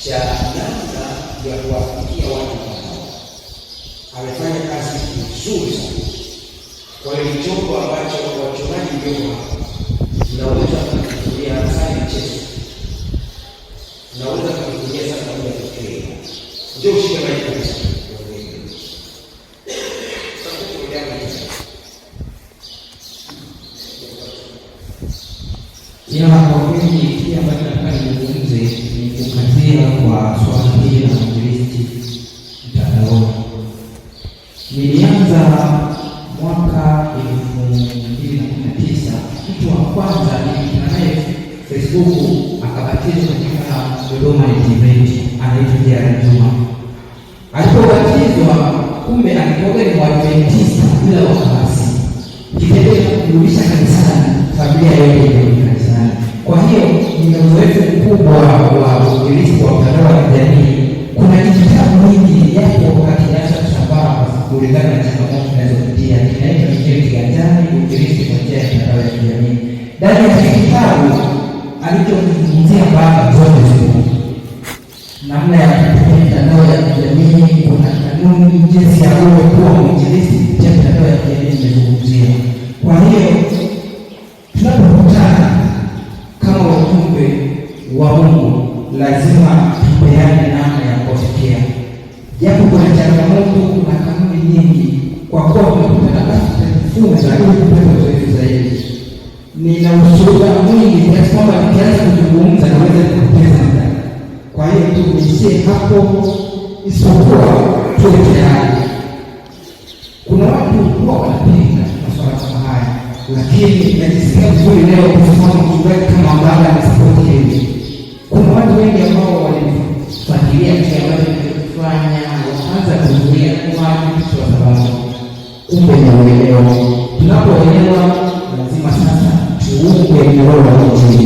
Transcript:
cha namna ya kuwafikia watu hao. Amefanya kazi nzuri sana. Kwa hiyo ni chombo ambacho wachoraji ndio hapa naweza kufikiria sana mchezo, naweza kufikiria sana muda pekee. Ndio ushike maji kabisa. Ila kwa kweli kile ambacho nataka nizungumze ni kukazia kwa swala hili la uinjilisti mtandaoni. Nilianza mwaka 2019. Mtu wa kwanza nilikutana naye Facebook, akabatizwa katika Dodoma event, anaitwa Jerry Juma. Alipobatizwa kumbe alikuwa ni Waadventista bila wakasi. Kitendo cha kurudisha kanisani, familia yote ile kanisani. Kwa hiyo nina uzoefu mkubwa wa uinjilisti wa mtandao wa kijamii. Kuna vitabu vingi yapo katika kusambaa kulingana na changamoto tunazopitia. Kinaitwa Injili Kiganjani, uinjilisti kwa njia ya mtandao ya kijamii. Ndani ya kitabu alichozungumzia baada zote hizo, namna ya kutumia mtandao ya kijamii, kuna kanuni, jinsi ya kuwa mwinjilisti kupitia mtandao ya kijamii nimezungumzia. Kwa hiyo tunapokutana kama wajumbe wa Mungu lazima tupeane namna ya kufikia. Japo kuna changamoto, kuna kanuni nyingi, kwa kuwa tunakutana basi tunajifunza ili kupata uzoefu zaidi. Nina ushuhuda mwingi kiasi kwamba nikianza kuzungumza naweza kupoteza muda. Kwa hiyo tuishie hapo, isipokuwa tuwe tayari. Kuna watu huwa wanapinga masuala kama haya, lakini najisikia vizuri leo kusimama mchungaji kama ambaye anasapoti hili. Kuna watu wengi ambao walifuatilia kile ambacho tunafanya, wakaanza kuzuia kwa kitu kwa sababu kumbe ni uelewa. Tunapoelewa lazima sasa tuunge mnyororo wa Injili.